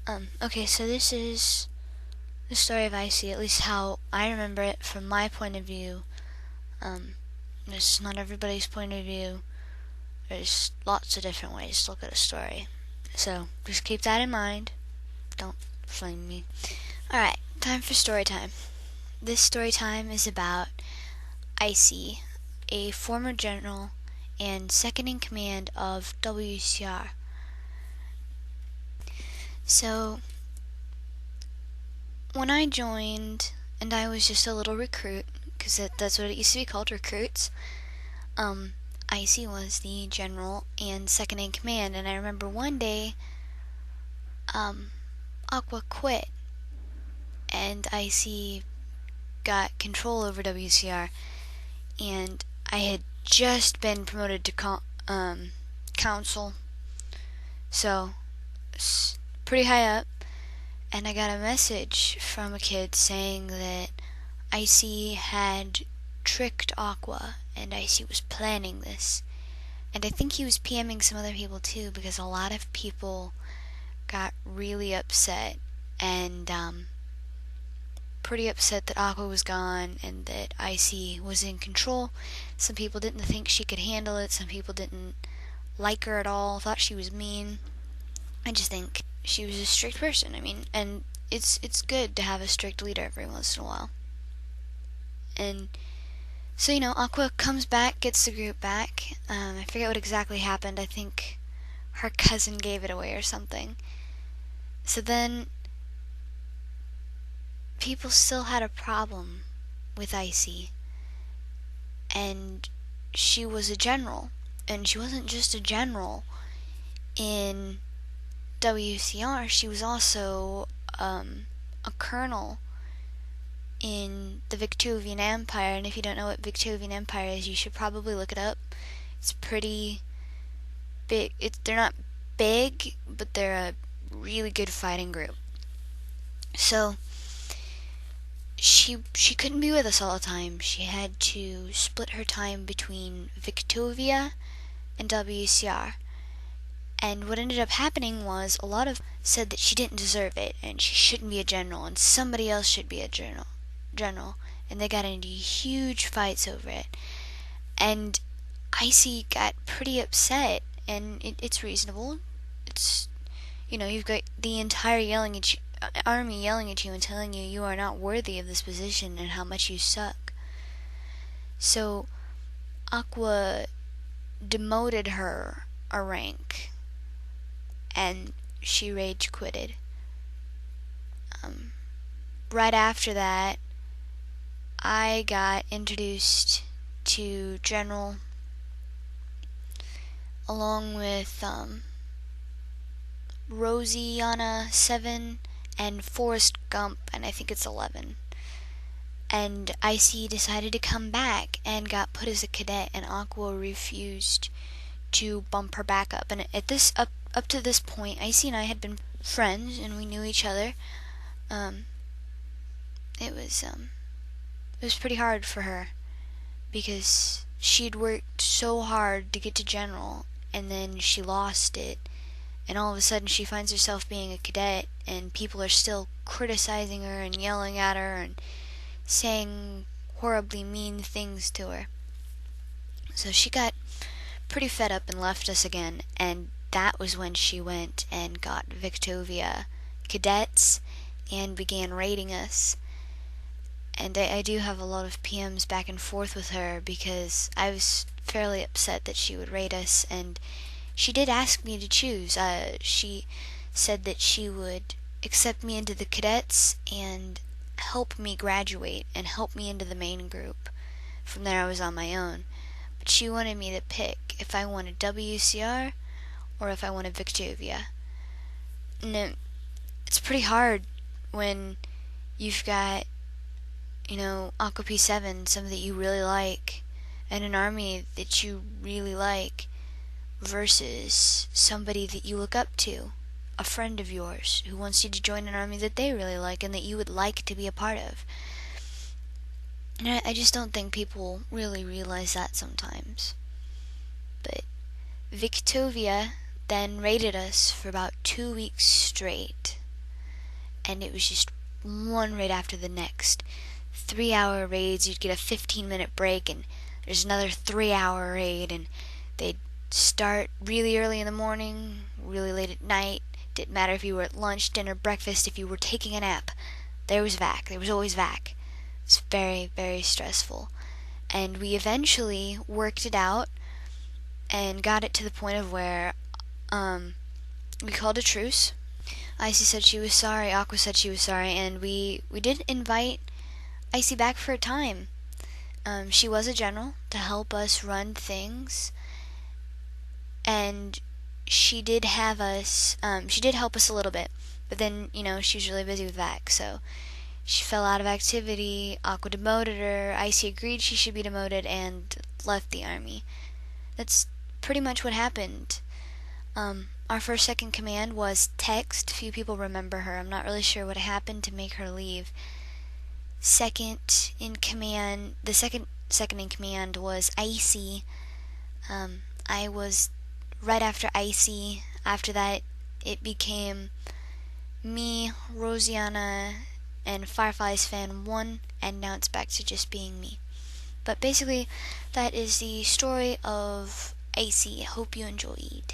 Okay, so this is the story of Icey, at least how I remember it from my point of view. Um, this is not everybody's point of view. There's lots of different ways to look at a story. So just keep that in mind. Don't flame me. Alright, time for story time. This story time is about Icey, a former general and second in command of WCR. So, when I joined, and I was just a little recruit, because that's what it used to be called, recruits, Icey was the general and second in command, and I remember one day, Aqua quit, and Icey got control over WCR, and I had just been promoted to council, so pretty high up, and I got a message from a kid saying that Icey had tricked Aqua, and Icey was planning this. And I think he was PMing some other people too, because a lot of people got really upset, and pretty upset that Aqua was gone and that Icey was in control. Some people didn't think she could handle it, some people didn't like her at all, thought she was mean. I just think she was a strict person. I mean, and it's good to have a strict leader every once in a while. And so, Aqua comes back, gets the group back. I forget what exactly happened. I think her cousin gave it away or something. So then, people still had a problem with Icey. And she was a general. And she wasn't just a general in WCR, she was also a colonel in the Victorian Empire. And if you don't know what Victorian Empire is, you should probably look it up. It's pretty big. They're not big, but they're a really good fighting group. So she couldn't be with us all the time. She had to split her time between Victovia and WCR. And what ended up happening was a lot of said that she didn't deserve it and she shouldn't be a general and somebody else should be a general. And they got into huge fights over it. And Icey got pretty upset, and it's reasonable. It's, you've got the entire army yelling at you and telling you you are not worthy of this position and how much you suck. So Aqua demoted her a rank, and she rage quitted. Right after that, I got introduced to General along with Rosiana 7 and Forrest Gump, and I think it's 11. And Icey decided to come back and got put as a cadet, and Aqua refused to bump her back up. And at this up to this point, Icey and I had been friends and we knew each other. It was pretty hard for her because she'd worked so hard to get to general, and then she lost it, and all of a sudden she finds herself being a cadet, and people are still criticizing her and yelling at her and saying horribly mean things to her. So she got pretty fed up and left us again, and that was when she went and got Victovia cadets and began raiding us. And I do have a lot of PMs back and forth with her because I was fairly upset that she would raid us, and she did ask me to choose. She said that she would accept me into the cadets and help me graduate and help me into the main group. From there I was on my own. But she wanted me to pick if I wanted WCR or if I wanted Victovia. And it's pretty hard when you've got, Aqua P7, something that you really like, and an army that you really like, versus somebody that you look up to, a friend of yours who wants you to join an army that they really like and that you would like to be a part of. And I just don't think people really realize that sometimes. But Victovia then raided us for about 2 weeks straight. and it was just one raid after the next. 3-hour raids, you'd get a 15-minute break, and there's another 3-hour raid, and they'd start really early in the morning, really late at night. Didn't matter if you were at lunch, dinner, breakfast, if you were taking a nap. There was vac. There was always vac. It's very, very stressful. And we eventually worked it out and got it to the point of where we called a truce. Icey said she was sorry, Aqua said she was sorry, and we did invite Icey back for a time. She was a general to help us run things, and she did have us, she did help us a little bit, but then, she was really busy with VAC, so she fell out of activity. Aqua demoted her. Icey agreed she should be demoted and left the army. That's pretty much what happened. Our first second command was Text. Few people remember her. I'm not really sure what happened to make her leave. Second in command, the second in command was Icey. I was right after Icey. After that, it became me, Rosianna, and Fireflies Fan 1, and now it's back to just being me. But basically, that is the story of Icey. Hope you enjoyed.